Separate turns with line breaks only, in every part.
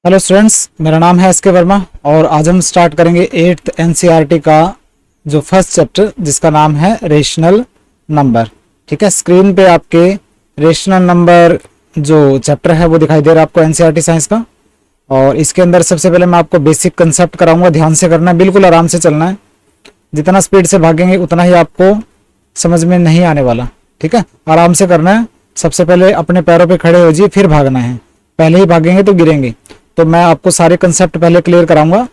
Hello students, मेरा नाम है एस के वर्मा और आज हम स्टार्ट करेंगे 8th एनसीईआरटी का जो फर्स्ट चैप्टर जिसका नाम है रेशनल नंबर। ठीक है, स्क्रीन पे आपके रेशनल नंबर जो चैप्टर है वो दिखाई दे रहा है आपको एनसीईआरटी साइंस का। और इसके अंदर सबसे पहले मैं आपको बेसिक कंसेप्ट कराऊंगा, ध्यान से करना है, बिल्कुल आराम से चलना है। जितना स्पीड से भागेंगे उतना ही आपको समझ में नहीं आने वाला। ठीक है, आराम से करना है। सबसे पहले अपने पैरों पे खड़े हो जाइए, फिर भागना है। पहले ही भागेंगे तो गिरेंगे। तो मैं आपको सारे कंसेप्ट पहले क्लियर कराऊंगा।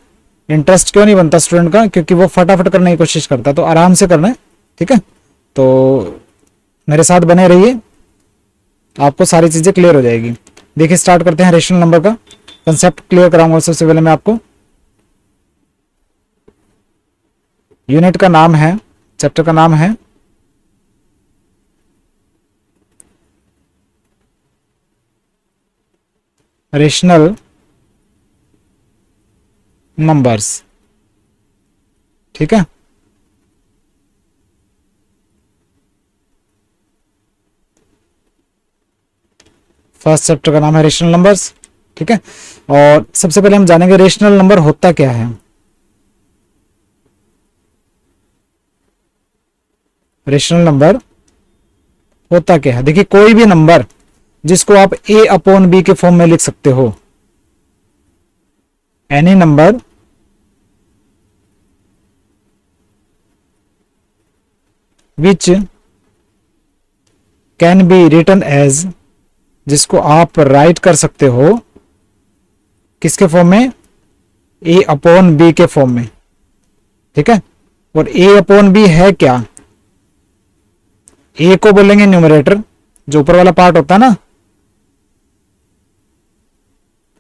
इंटरेस्ट क्यों नहीं बनता स्टूडेंट का, क्योंकि वो फटाफट करने की कोशिश करता है। तो आराम से करना है, ठीक है। तो मेरे साथ बने रहिए, आपको सारी चीजें क्लियर हो जाएगी। देखिए, स्टार्ट करते हैं। रेशनल नंबर का कंसेप्ट क्लियर कराऊंगा सबसे पहले मैं आपको। यूनिट का नाम है, चैप्टर का नाम है रेशनल नंबर्स। ठीक है, फर्स्ट चैप्टर का नाम है रेशनल नंबर्स। ठीक है, और सबसे पहले हम जानेंगे रेशनल नंबर होता क्या है। रेशनल नंबर होता क्या है, देखिए, कोई भी नंबर जिसको आप a अपॉन बी के फॉर्म में लिख सकते हो, any number which can be written as, जिसको आप राइट कर सकते हो किसके फॉर्म में, a अपॉन बी के फॉर्म में। ठीक है, और a अपॉन बी है क्या, a को बोलेंगे न्यूमरेटर, जो ऊपर वाला पार्ट होता है ना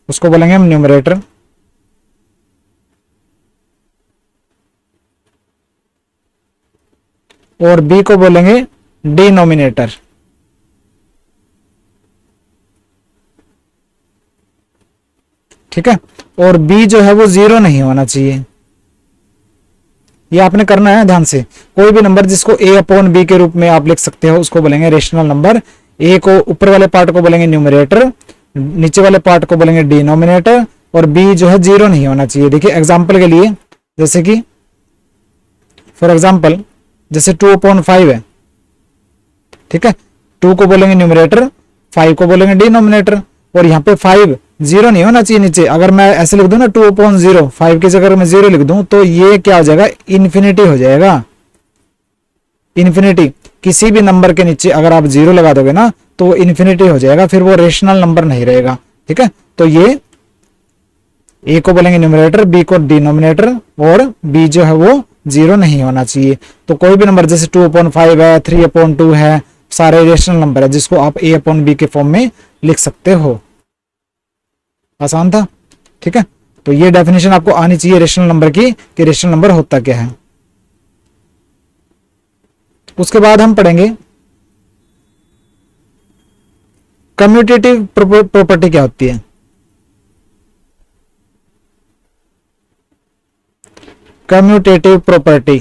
उसको बोलेंगे हम न्यूमरेटर। और b को बोलेंगे डिनोमिनेटर। ठीक है, और b जो है वो जीरो नहीं होना चाहिए। ये आपने करना है ध्यान से। कोई भी नंबर जिसको a अपॉन बी के रूप में आप लिख सकते हो उसको बोलेंगे रेशनल नंबर। a को ऊपर वाले पार्ट को बोलेंगे न्यूमरेटर, नीचे वाले पार्ट को बोलेंगे डिनोमिनेटर, और b जो है जीरो नहीं होना चाहिए। देखिए एग्जांपल के लिए, जैसे कि फॉर एग्जांपल जैसे 2 अपॉन 5 है। ठीक है, 2 को बोलेंगे न्यूमरेटर, 5 को बोलेंगे डिनोमिनेटर, और यहाँ पे 5 जीरो नहीं होना चाहिए नीचे। अगर मैं ऐसे लिख दूं ना 2 अपॉन 0, 5 की जगह मैं 0 लिख दूं तो ये क्या हो जाएगा, इन्फिनिटी हो जाएगा। इन्फिनिटी, किसी भी नंबर के नीचे अगर आप 0 लगा दोगे ना तो वो इन्फिनिटी हो जाएगा, फिर वो रेशनल नंबर नहीं रहेगा। ठीक है, तो ये a को बोलेंगे न्यूमरेटर, b को डिनोमिनेटर, और b जो है वो जीरो नहीं होना चाहिए। तो कोई भी नंबर जैसे 2 अपॉन 5 है, 3 अपॉन 2 है, सारे रेशनल नंबर है जिसको आप a अपॉन बी के फॉर्म में लिख सकते हो। आसान था। ठीक है, तो ये डेफिनेशन आपको आनी चाहिए रेशनल नंबर की कि रेशनल नंबर होता क्या है। उसके बाद हम पढ़ेंगे कम्यूटेटिव प्रॉपर्टी क्या होती है। कम्यूटेटिव प्रॉपर्टी,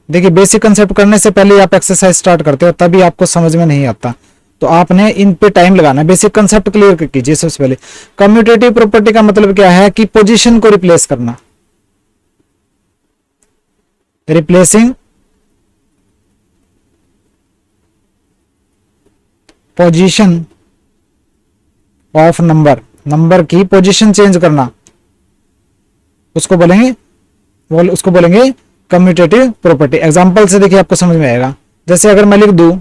देखिए बेसिक कंसेप्ट करने से पहले आप एक्सरसाइज स्टार्ट करते हो तभी आपको समझ में नहीं आता, तो आपने इन पे टाइम लगाना है। बेसिक कंसेप्ट क्लियर कीजिए सबसे पहले। कम्यूटेटिव प्रॉपर्टी का मतलब क्या है कि पोजीशन को रिप्लेस करना, replacing position of number, number की पोजीशन चेंज करना, उसको बोलेंगे कम्यूटेटिव प्रॉपर्टी। एग्जांपल से देखिए आपको समझ में आएगा। जैसे अगर मैं लिख दूं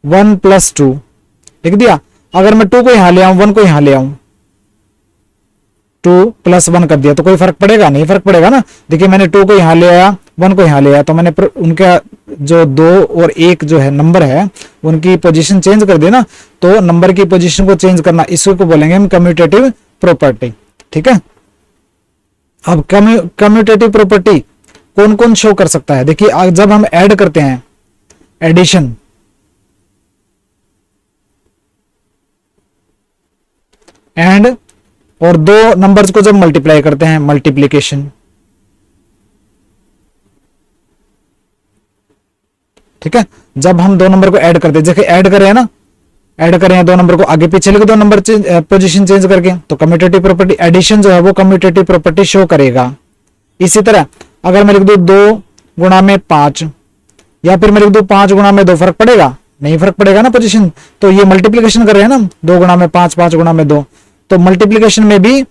1 + 2 लिख दिया, अगर मैं 2 को यहां ले आऊं, 1 को यहां ले आऊं, 2 + 1 कर दिया, तो कोई फर्क पड़ेगा? नहीं फर्क पड़ेगा ना। देखिए मैंने 2 को यहां ले आया, 1 को यहां ले आया, तो मैंने उनका जो 2 और 1 जो है नंबर है उनकी पोजीशन चेंज कर दी ना। तो नंबर की पोजीशन को चेंज करना, इसको बोलेंगे हम कम्यूटेटिव प्रॉपर्टी। ठीक है, अब कम्यूटेटिव प्रॉपर्टी कौन कौन शो कर सकता है। देखिए जब हम ऐड करते हैं, एडिशन, एंड, और दो नंबर्स को जब मल्टीप्लाई करते हैं, मल्टीप्लीकेशन। ठीक है, जब हम दो नंबर को ऐड करते हैं, जैसे ऐड कर रहे हैं ना, ऐड करें दो नंबर को आगे पीछे लिख दो नंबर पोजीशन चेंज करके, तो कम्यूटेटिव प्रॉपर्टी एडिशन जो है वो कम्यूटेटिव प्रॉपर्टी शो करेगा। इसी तरह अगर मैं लिख दूं 2 गुणा में 5 या फिर मैं लिख दूं 5 गुणा में 2, फर्क पड़ेगा? नहीं फर्क पड़ेगा ना पोजीशन। तो ये मल्टीप्लीकेशन कर रहे हैं ना, 2 गुणा में 5, 5 गुणा में 2, तो मल्टीप्लीकेशन में भी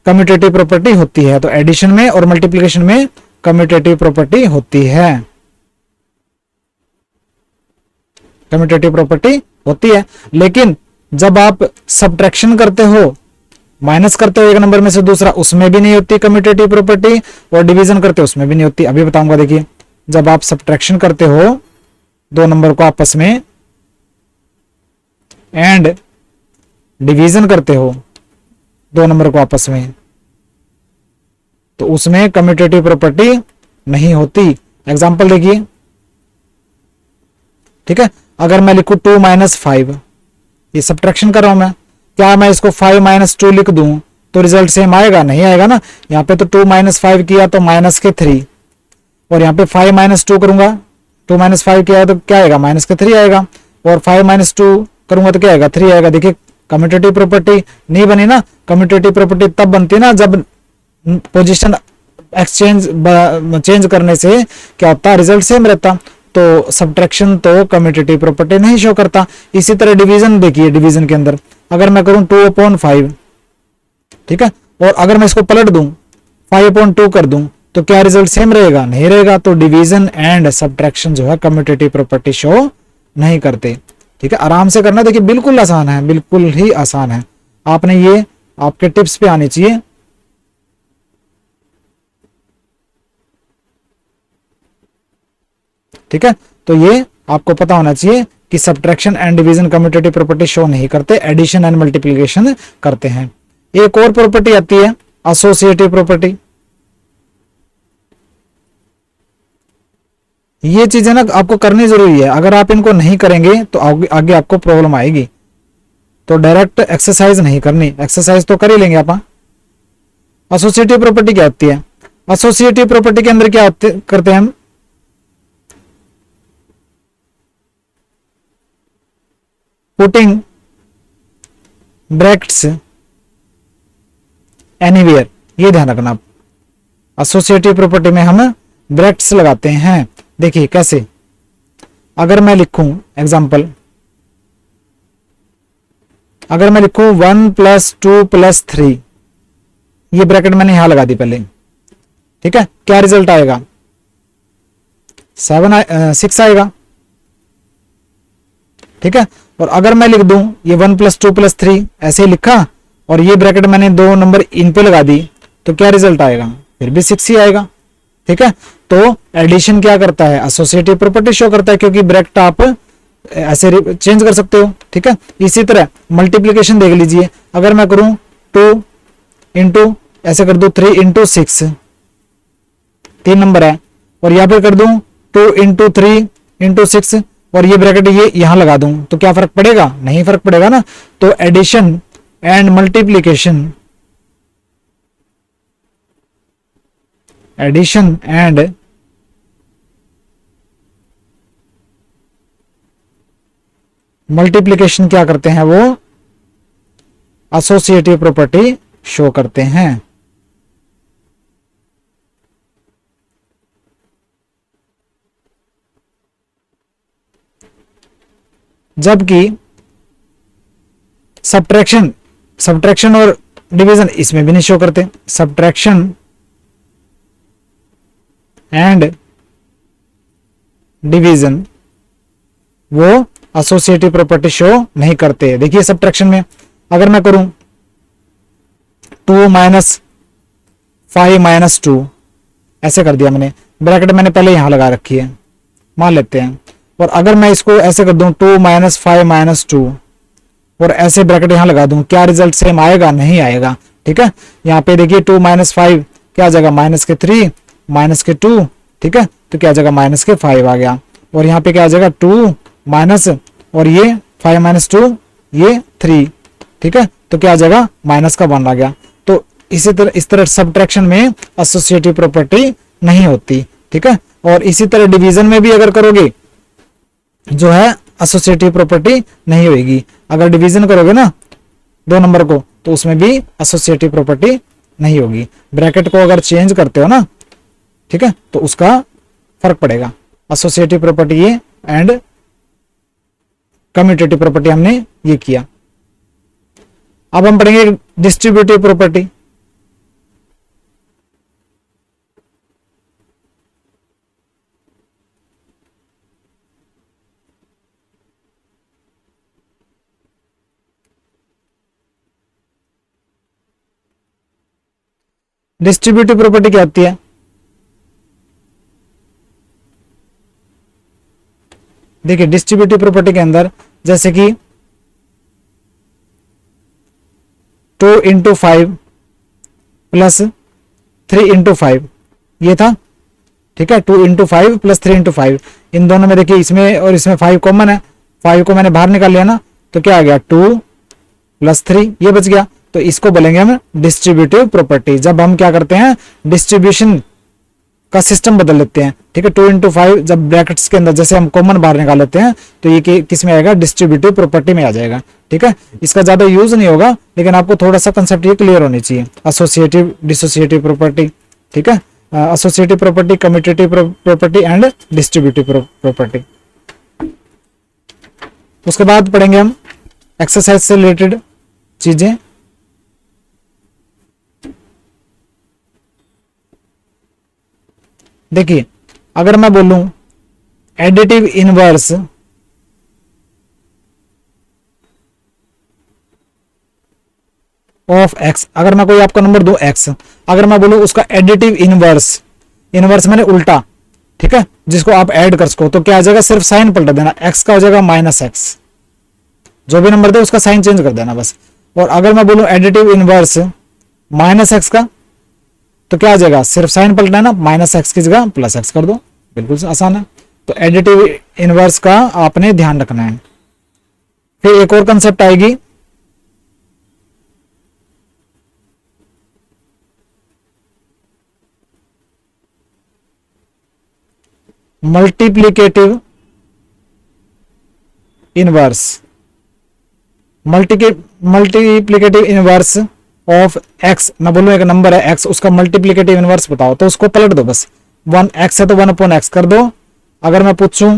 कम्यूटेटिव प्रॉपर्टी होती है। तो एडिशन में और मल्टीप्लीकेशन में कम्यूटेटिव प्रॉपर्टी होती है, कम्यूटेटिव प्रॉपर्टी होती है। लेकिन जब आप सब्ट्रैक्शन करते हो, माइनस करते हो एक नंबर में से दूसरा, उसमें भी नहीं होती कम्यूटेटिव प्रॉपर्टी, और डिवीजन करते हो उसमें भी नहीं होती। अभी बताऊंगा, देखिए जब आप सब्ट्रैक्शन करते हो दो नंबर को आपस में एंड डिवीजन करते हो दो नंबर को आपस में, तो उसमें कम्यूटेटिव प्रॉपर्टी नहीं होती। एग्जांपल देखिए, ठीक है। अगर मैं लिखूं 2 - 5, ये सब्ट्रैक्शन कर रहा हूं मैं, क्या मैं इसको 5 - 2 लिख दूं तो रिजल्ट सेम आएगा? नहीं आएगा ना। यहां पे तो 2 - 5 किया तो माइनस के 3, और यहां पे 5 - 2 करूंगा, 2 - 5 किया तो क्या आएगा? माइनस के 3 आएगा, और 5 - 2 करूंगा तो क्या आएगा? 3 आएगा। देखिए कम्यूटेटिव प्रॉपर्टी नहीं बनी ना। कम्यूटेटिव प्रॉपर्टी तब बनती है ना जब पोजीशन एक्सचेंज चेंज करने से क्या होता? रिजल्ट सेम रहता। तो सब्ट्रैक्शन तो कम्यूटेटिव प्रॉपर्टी नहीं शो करता। इसी तरह डिवीजन देखिए, डिवीजन के अंदर अगर मैं करूं 2/5, ठीक है, और अगर मैं इसको पलट दूं 5/2 कर दूं तो क्या रिजल्ट सेम रहेगा? नहीं रहेगा। तो डिवीजन एंड सब्ट्रैक्शन जो है कम्यूटेटिव प्रॉपर्टी शो नहीं करते। ठीक है, आराम से करना, देखिए बिल्कुल आसान है, बिल्कुल ही आसान है। आपने ये आपके टिप्स पे आनी चाहिए। ठीक है, तो ये आपको पता होना चाहिए कि subtraction and division commutative property show नहीं करते, एडिशन एंड मल्टीप्लिकेशन करते हैं। एक और प्रॉपर्टी आती है एसोसिएटिव प्रॉपर्टी। ये चीजें ना आपको करनी जरूरी है, अगर आप इनको नहीं करेंगे तो आगे आपको प्रॉब्लम आएगी। तो डायरेक्ट एक्सरसाइज नहीं करनी, एक्सरसाइज तो कर ही लेंगे आप। एसोसिएटिव प्रॉपर्टी क्या होती है? एसोसिएटिव प्रॉपर्टी के अंदर क्या करते हैं हम? पुटिंग ब्रैकेट्स एनीवेयर, ये ध्यान रखना। एसोसिएटिव प्रॉपर्टी में हम ब्रैकेट्स लगाते हैं। देखिए कैसे, अगर मैं लिखूं एग्जांपल, अगर मैं लिखूं 1 + 2 + 3, ये ब्रैकेट मैंने यहां लगा दी पहले, ठीक है, क्या रिजल्ट आएगा? 6 आएगा। ठीक है, और अगर मैं लिख दूं ये 1 + 2 + 3 ऐसे ही लिखा, और ये ब्रैकेट मैंने 2 नंबर इन पे लगा दी, तो क्या रिजल्ट आएगा? फिर भी 6 ही आएगा। ठीक है, तो एडिशन क्या करता है? एसोसिएटिव प्रॉपर्टी शो करता है, क्योंकि ब्रैकेट आप ऐसे चेंज कर सकते हो। ठीक है, इसी तरह मल्टीप्लिकेशन देख लीजिए, अगर मैं करूं 2 × ऐसे कर दूं 3 × 6, 3 नंबर है, और यहां पे कर दूं 2 × 3 × 6, और ये ब्रैकेट ये यहां लगा दूं, तो क्या फर्क पड़ेगा? नहीं फर्क पड़ेगा ना। तो addition and multiplication, addition and multiplication क्या करते हैं? वो एसोसिएटिव प्रॉपर्टी शो करते हैं। जबकि सब्ट्रैक्शन और डिवीजन इसमें भी नहीं शो करते। सब्ट्रैक्शन एंड डिवीजन वो एसोसिएटिव प्रॉपर्टी शो नहीं करते। देखिए सब्ट्रैक्शन में अगर मैं करूं 2 - 5 - 2 ऐसे कर दिया मैंने, ब्रैकेट मैंने पहले यहां लगा रखी है, मान लेते हैं। और अगर मैं इसको ऐसे कर दूं 2 - 5 - 2 और ऐसे ब्रैकेट यहां लगा दूं, क्या रिजल्ट सेम आएगा? नहीं आएगा। ठीक है, यहाँ पे देखिए 2 - 5 क्या आ जाएगा? -3 -2, ठीक है, तो क्या आ जाएगा? -5 आ गया। और यहाँ पे क्या आ जाएगा? 2 माइनस, और ये 5 - 2 ये 3, ठीक है, तो क्या आ जाएगा? -1 आ गया। तो इस तरह सब्ट्रैक्शन में एसोसिएटिव प्रॉपर्टी नहीं होती। ठीक है, और इसी तरह डिवीजन में भी अगर करोगे जो है एसोसिएटिव प्रॉपर्टी नहीं होगी। अगर डिवीजन करोगे ना 2 नंबर को तो उसमें भी एसोसिएटिव प्रॉपर्टी नहीं होगी। ब्रैकेट को अगर चेंज करते हो ना, ठीक है, तो उसका फर्क पड़ेगा। एसोसिएटिव प्रॉपर्टी ये एंड कम्यूटेटिव प्रॉपर्टी हमने ये किया। अब हम पढ़ेंगे डिस्ट्रीब्यूटिव प्रॉपर्टी। डिस्ट्रीब्यूटिव प्रॉपर्टी क्या होती है? देखिए डिस्ट्रीब्यूटिव प्रॉपर्टी के अंदर जैसे कि 2 इंटू 5 प्लस 3 इंटू 5 ये था, ठीक है। 2 इंटू 5 प्लस 3 इंटू 5, इन दोनों में देखिए इसमें और इसमें 5 कॉमन है, 5 को मैंने बाहर निकाल लिया ना, तो क्या आ गया 2 प्लस 3 ये बच गया। तो इसको बोलेंगे हम डिस्ट्रीब्यूटिव प्रॉपर्टी। जब हम क्या करते हैं डिस्ट्रीब्यूशन का सिस्टम बदल लेते हैं, ठीक है। 2 इंटू 5 जब ब्रैकेट्स के अंदर जैसे हम कॉमन बाहर निकाल लेते हैं तो ये किस में आएगा? डिस्ट्रीब्यूटिव प्रॉपर्टी में आ जाएगा, ठीक है। इसका ज्यादा यूज नहीं होगा, लेकिन आपको थोड़ा सा कंसेप्ट ये क्लियर होनी चाहिए। एसोसिएटिव डिसोसिएटिव प्रॉपर्टी, ठीक है, associative property, commutative property and distributive property. उसके बाद पढ़ेंगे हम एक्सरसाइज से रिलेटेड चीजें। देखिए अगर मैं बोलूं एडिटिव इनवर्स ऑफ एक्स, अगर मैं कोई आपका नंबर दूं एक्स, अगर मैं बोलूं उसका एडिटिव इनवर्स, इनवर्स मैंने उल्टा, ठीक है, जिसको आप ऐड कर सको, तो क्या आ जाएगा? सिर्फ साइन पलट देना, एक्स का हो जाएगा माइनस एक्स, जो भी नंबर दे उसका साइन चेंज कर देना बस। और अगर मैं बोलूं एडिटिव इनवर्स माइनस एक्स का, तो क्या आ जाएगा? सिर्फ साइन पलटना है ना, माइनस एक्स की जगह प्लस एक्स कर दो, बिल्कुल आसान है। तो एडिटिव इनवर्स का आपने ध्यान रखना है। फिर एक और कंसेप्ट आएगी multiplicative inverse. Multiplicative inverse of x, मैं बोलूं एक नंबर है एक्स, उसका मल्टीप्लिकेटिव इनवर्स बताओ, तो उसको पलट दो बस। 1 एक्स है तो 1 अपॉन एक्स कर दो। अगर मैं पूछूं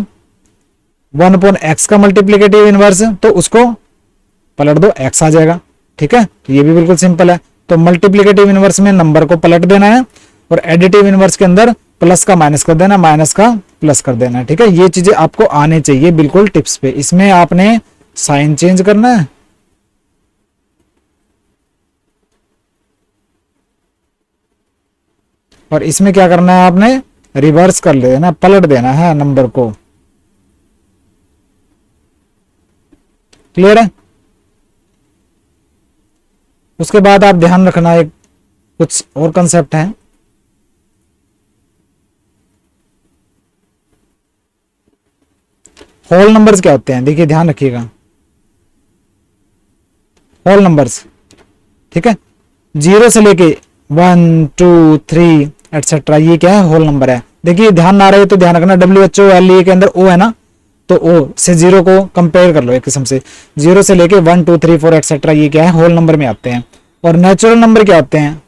1 अपॉन एक्स का मल्टीप्लिकेटिव इनवर्स, तो उसको पलट दो, एक्स आ जाएगा, ठीक है। ये भी बिल्कुल सिंपल है। तो मल्टीप्लिकेटिव इनवर्स में नंबर को पलट देना है, और एडिटिव इनवर्स के अंदर प्लस का माइनस कर देना, माइनस का प्लस कर देना है, ठीक है। ये चीजें आपको आने चाहिए बिल्कुल टिप्स पे। इसमें आपने साइन चेंज करना है, और इसमें क्या करना है? आपने रिवर्स कर लेना, पलट देना है नंबर को। क्लियर है? उसके बाद आप ध्यान रखना एक कुछ और कंसेप्ट है, होल नंबर्स क्या होते हैं? देखिए ध्यान रखिएगा, होल नंबर्स, ठीक है, 0 से लेके 1 2 3 एटसेट्रा, ये क्या है? होल नंबर है। देखिए ध्यान ना रहे तो ध्यान रखना, WHO LE के अंदर O है ना, तो O से 0 को कंपेयर कर लो एक किस्म से। 0 से लेके 1 2 3 4 एटसेट्रा, ये क्या है? होल नंबर में आते हैं। और नेचुरल नंबर क्या होते हैं?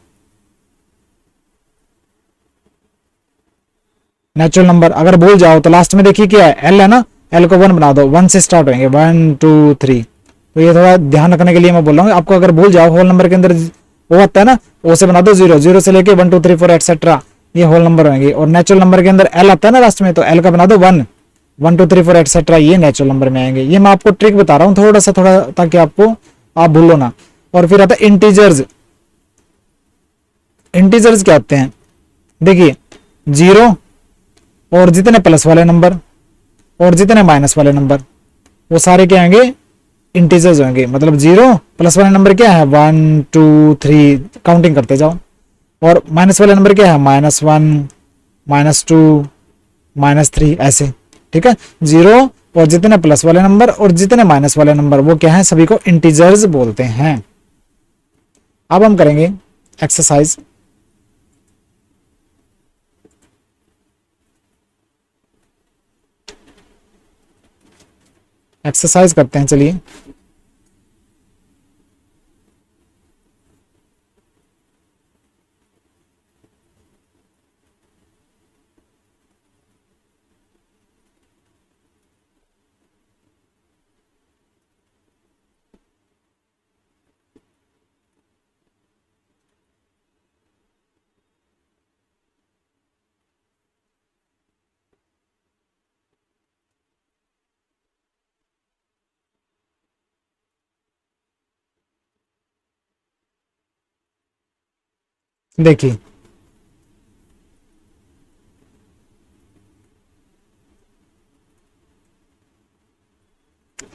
नेचुरल नंबर अगर भूल जाओ तो लास्ट में देखिए क्या है? L है ना, L को 1 बना दो, 1 से स्टार्ट होंगे, 1 2 3। तो ये थोड़ा ध्यान रखने के लिए मैं बोल रहा हूँ आपको। अगर भूल जाओ, होल नंबर के अंदर वो आता है ना, O से बना दो 0, 0 से लेके 1 2 3 4 एटसेट्रा, ये होल नंबर होंगे। और नेचुरल नंबर के अंदर L आता है ना लास्ट में, तो L का बना दो 1 1 2 3 4 एटसेट्रा, ये नेचुरल नंबर में आएंगे। ये मैं आपको ट्रिक बता रहा हूँ थोड़ा सा, थोड़ा ताकि आपको आप भूलो ना। और फिर आता है इंटीजर्स। इंटीजर्स क्या होते हैं? देखिए 0 और जितने प्लस वाले नंबर और जितने माइनस वाले नंबर, वो सारे क्या होंगे? इंटीजर्स होंगे। मतलब 0 प्लस वाले नंबर क्या है? 1 2 3, काउंटिंग करते जाओ। और माइनस वाले नंबर क्या है? -1 -2 -3, ऐसे, ठीक है। 0 और जितने प्लस वाले नंबर और जितने माइनस वाले नंबर, वो क्या है? सभी को इंटीजर्स बोलते हैं। अब हम करेंगे एक्सरसाइज। एक्सरसाइज करते हैं, चलिए। देखिए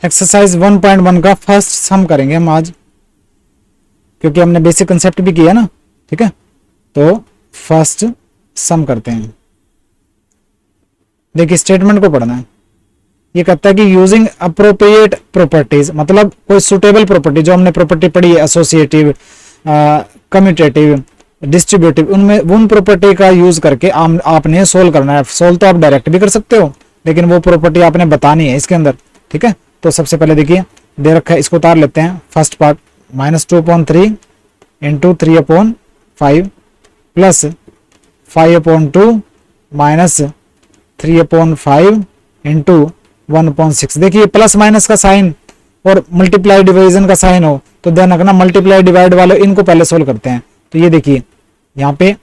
एक्सरसाइज 1.1 का फर्स्ट सम करेंगे हम आज, क्योंकि हमने बेसिक कंसेप्ट भी किया ना, ठीक है। तो फर्स्ट सम करते हैं। देखिए स्टेटमेंट को पढ़ना है। ये कहता है कि यूजिंग अप्रोप्रिएट प्रॉपर्टीज, मतलब कोई सुटेबल प्रॉपर्टी, जो हमने प्रॉपर्टी पढ़ी है एसोसिएटिव, कम्यूटेटिव, डिस्ट्रीब्यूटिव, उनमें उन प्रॉपर्टी का यूज करके आपने सोल्व करना है। सोल्व तो आप डायरेक्ट भी कर सकते हो, लेकिन वो प्रॉपर्टी आपने बतानी है इसके अंदर, ठीक है। तो सबसे पहले देखिए दे रखा है, इसको उतार लेते हैं। First part -2/3 into 3/5 plus 5/2 minus 3/5 into 1/6। देखिए प्लस माइनस का साइन और मल्टीप्लाई डिवीजन का साइन हो तो ध्यान रखना, मल्टीप्लाई डिवाइड वाले इनको पहले सोल्व करते हैं। तो ये देखिए यहाँ पे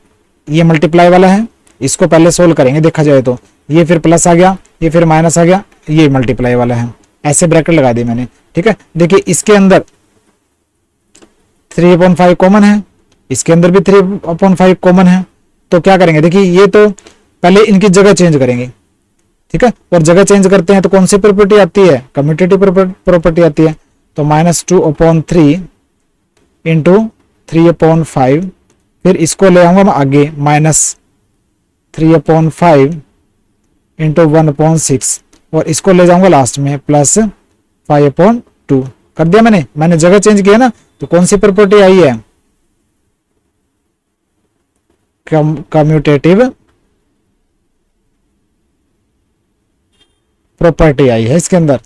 ये मल्टीप्लाई वाला है, इसको पहले सोल्व करेंगे देखा जाए तो। ये फिर प्लस आ गया, ये फिर माइनस आ गया, ये मल्टीप्लाई वाला है, ऐसे ब्रैकेट लगा दी मैंने, ठीक है। देखिए इसके अंदर 3/5 कॉमन है, इसके अंदर भी 3/5 कॉमन है। तो क्या करेंगे, देखिए ये तो पहले इनकी जगह चेंज करेंगे, ठीक है। और जगह चेंज करते हैं तो कौन सी प्रॉपर्टी आती है, कम्यूटेटिव प्रॉपर्टी आती है। तो -2/3 इंटू 3/5, फिर इसको ले आऊंगा मैं आगे -3/5 इंटू 1/6, और इसको ले जाऊंगा लास्ट में प्लस 5/2। कर दिया मैंने जगह चेंज किया ना। तो कौन सी प्रॉपर्टी आई है, कम्यूटेटिव प्रॉपर्टी आई है इसके अंदर,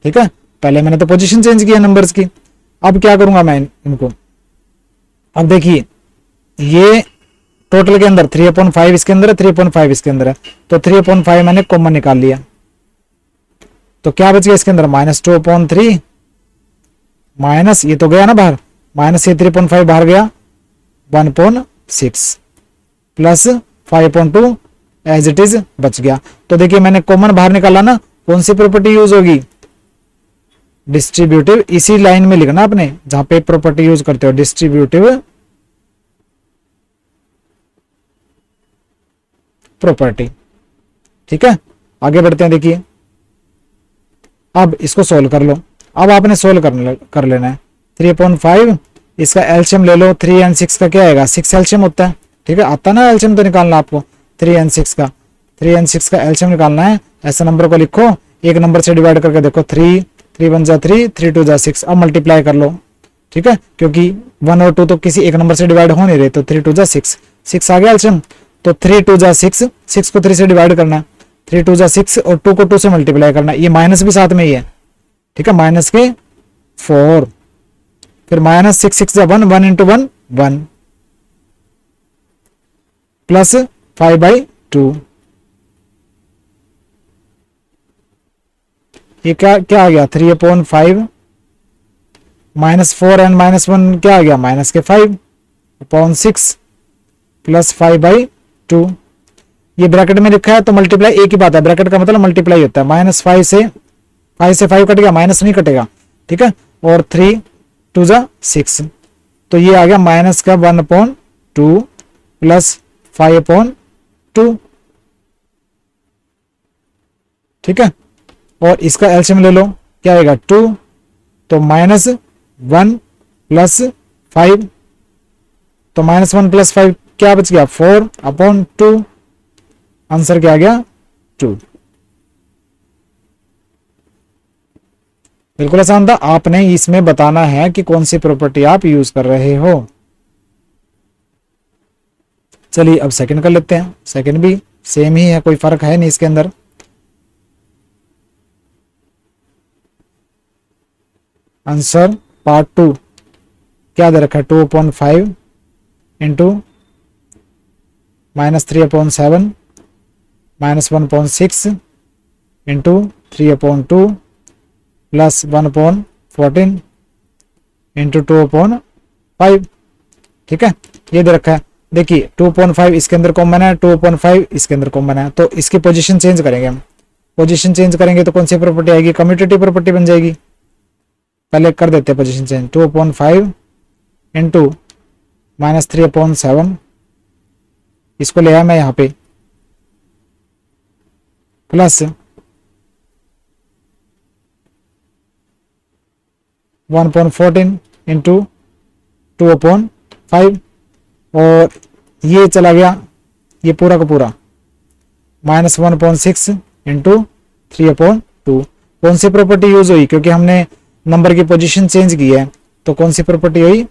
ठीक है। पहले मैंने तो पोजीशन चेंज किया नंबर्स की। अब क्या करूंगा मैं इनको, अब देखिए ये टोटल के अंदर 3/5 इसके अंदर है, 3/5 इसके अंदर है, तो 3/5 मैंने कॉमन निकाल लिया। तो क्या बच गया इसके अंदर, -2/3 माइनस ये तो गया ना बाहर, माइनस ये 3/5 बाहर गया, 1/6 प्लस 5/2 एज इट इज बच गया। तो देखिए मैंने कॉमन बाहर निकाला ना, कौन सी प्रॉपर्टी यूज होगी, डिस्ट्रीब्यूटिव। इसी लाइन में लिखना आपने जहां पे प्रॉपर्टी यूज करते हो, डिस्ट्रीब्यूटिव प्रॉपर्टी, ठीक है। आगे बढ़ते हैं। देखिए अब इसको सोल्व कर लो। अब आपने सोल्व कर लेना है। 3/5 इसका एलसीएम ले लो, 3 और 6 का क्या आएगा, 6 एलसीएम होता है, ठीक है। आता ना एलसीएम तो निकालना आपको, 3 और 6 का, 3 और 6 का एलसीएम निकालना है। ऐसा नंबर को लिखो, एक नंबर से डिवाइड करके देखो, 3 1 जा 3, 3 2 जा 6। अब मल्टीप्लाई कर लो, ठीक है, क्योंकि 1 और 2 तो किसी एक नंबर से डिवाइड हो नहीं रहे, तो 3 2 जा 6, 6 आ गया एलसीएम। तो 3 2 जा 6, 6 को 3 से डिवाइड करना है, 3 2 जा 6 और 2 को 2 से मल्टीप्लाई करना है। ये माइनस भी साथ में ही है, ठीक है, माइनस के 4, फिर -6 6 जा 1, 1 इंटू 1 1 प्लस 5/2। ये क्या आ गया, 3/5 -4 एंड -1 क्या आ गया, -5/6 प्लस 5/2। ये ब्रैकेट में लिखा है तो मल्टीप्लाई एक ही बात है, ब्रैकेट का मतलब मल्टीप्लाई होता है। -5 से 5 कट गया, माइनस नहीं कटेगा, ठीक है। और 3 2 जा 6, तो ये आ गया माइनस का 1/2 प्लस 5/2, ठीक है। और इसका एलसीएम ले लो, क्या आएगा 2, तो -1 प्लस 5, तो -1 प्लस 5 क्या बच गया, 4/2। आंसर क्या आ गया, 2। बिल्कुल आसान था। आपने इसमें बताना है कि कौन सी प्रॉपर्टी आप यूज कर रहे हो। चलिए अब सेकंड कर लेते हैं। सेकंड भी सेम ही है, कोई फर्क है नहीं इसके अंदर। आंसर पार्ट 2 क्या दे रखा है, 2/5 इंटू -3/7 -1/6 इंटू 3/2 प्लस 1/14 इंटू 2/5। ठीक है, ये दे रखा है। देखिए 2/5 इसके अंदर कॉमन है, 2/5 इसके अंदर कॉमन है, तो इसकी पोजीशन चेंज करेंगे हम। पोजीशन चेंज करेंगे तो कौन सी प्रॉपर्टी आएगी, कम्यूटेटिव प्रॉपर्टी बन जाएगी। पहले कर देते हैं पोजीशन चेंज, 2/5 इंटू -3/7 इसको ले आया मैं यहाँ पे, प्लस 1/14 इंटू 2/5 और ये चला गया ये पूरा का पूरा -1/6 इंटू 3/2। कौन सी प्रॉपर्टी यूज हुई, क्योंकि हमने नंबर की पोजीशन चेंज की है, तो कौन सी प्रॉपर्टी हुई,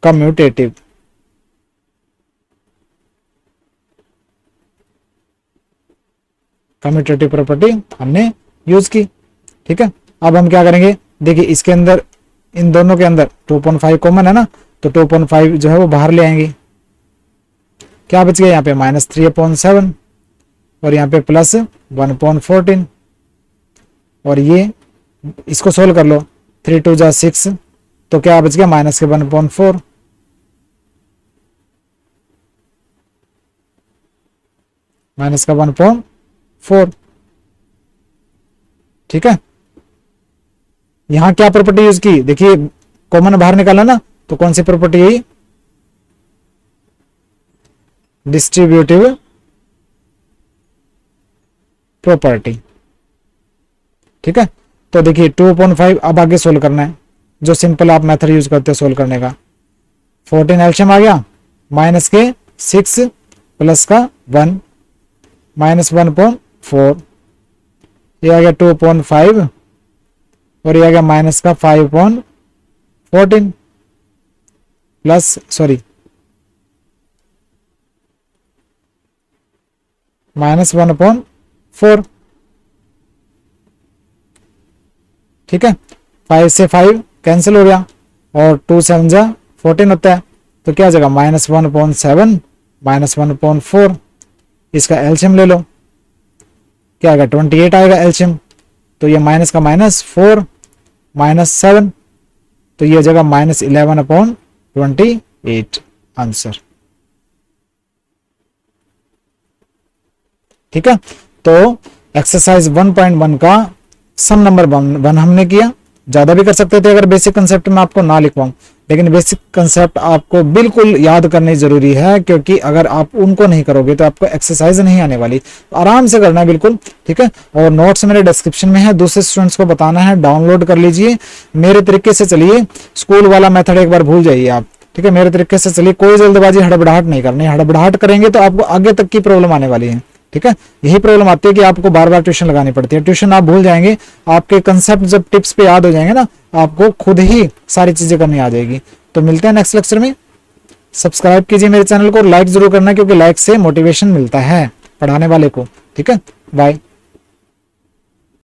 कम्यूटेटिव। कम्यूटेटिव प्रॉपर्टी हमने यूज की। ठीक है, अब हम क्या करेंगे, देखिए इसके अंदर इन दोनों के अंदर 2/5 कॉमन है ना, तो 2/5 जो है वो बाहर ले आएंगे। क्या बच गया यहाँ पे, -3/7 और यहाँ पे प्लस 1/14 और ये इसको सोल्व कर लो, 3 2 जा 6, तो क्या बच गया माइनस के 1/4 माइनस का 1/4। ठीक है, यहां क्या प्रॉपर्टी यूज की, देखिए कॉमन बाहर निकाला ना, तो कौन सी प्रॉपर्टी है, डिस्ट्रीब्यूटिव प्रॉपर्टी। ठीक है, तो देखिए 2/5 अब आगे सोल्व करना है, जो सिंपल आप मेथड यूज करते हो सोल्व करने का। 14 एल्शियम आ गया, माइनस के 6 प्लस का 1 -1/4, ये आ गया 2/5 और ये आ गया माइनस का 5/14 प्लस -1/4। ठीक है, 5 से 5 कैंसिल हो गया और 2 7 जा 14 होता है, तो क्या आ जाएगा -1/7 -1/4। इसका एल्शियम ले लो, क्या आएगा 28 आएगा एल्शियम, तो ये माइनस का -4 -7, तो ये हो जाएगा -11/28 आंसर। ठीक है, तो एक्सरसाइज 1.1 का सम नंबर 1 हमने किया। ज्यादा भी कर सकते थे अगर बेसिक कंसेप्ट में आपको ना लिखवाऊं, लेकिन बेसिक कंसेप्ट आपको बिल्कुल याद करनी जरूरी है, क्योंकि अगर आप उनको नहीं करोगे तो आपको एक्सरसाइज नहीं आने वाली। आराम से करना है बिल्कुल। ठीक है, और नोट्स मेरे डिस्क्रिप्शन में है, दूसरे स्टूडेंट्स को बताना है, डाउनलोड कर लीजिए। मेरे तरीके से चलिए, स्कूल वाला मेथड एक बार भूल जाइए आप। ठीक है, मेरे तरीके से चलिए, कोई जल्दबाजी हड़बड़ाहट नहीं करनी। हड़बड़ाहट करेंगे तो आपको आगे तक की प्रॉब्लम आने वाली है। ठीक है, यही प्रॉब्लम आती है कि आपको बार बार ट्यूशन लगानी पड़ती है। ट्यूशन आप भूल जाएंगे, आपके कंसेप्ट जब टिप्स पे याद हो जाएंगे ना, आपको खुद ही सारी चीजें करनी आ जाएगी। तो मिलते हैं नेक्स्ट लेक्चर में। सब्सक्राइब कीजिए मेरे चैनल को, लाइक जरूर करना, क्योंकि लाइक से मोटिवेशन मिलता है पढ़ाने वाले को। ठीक है, बाय।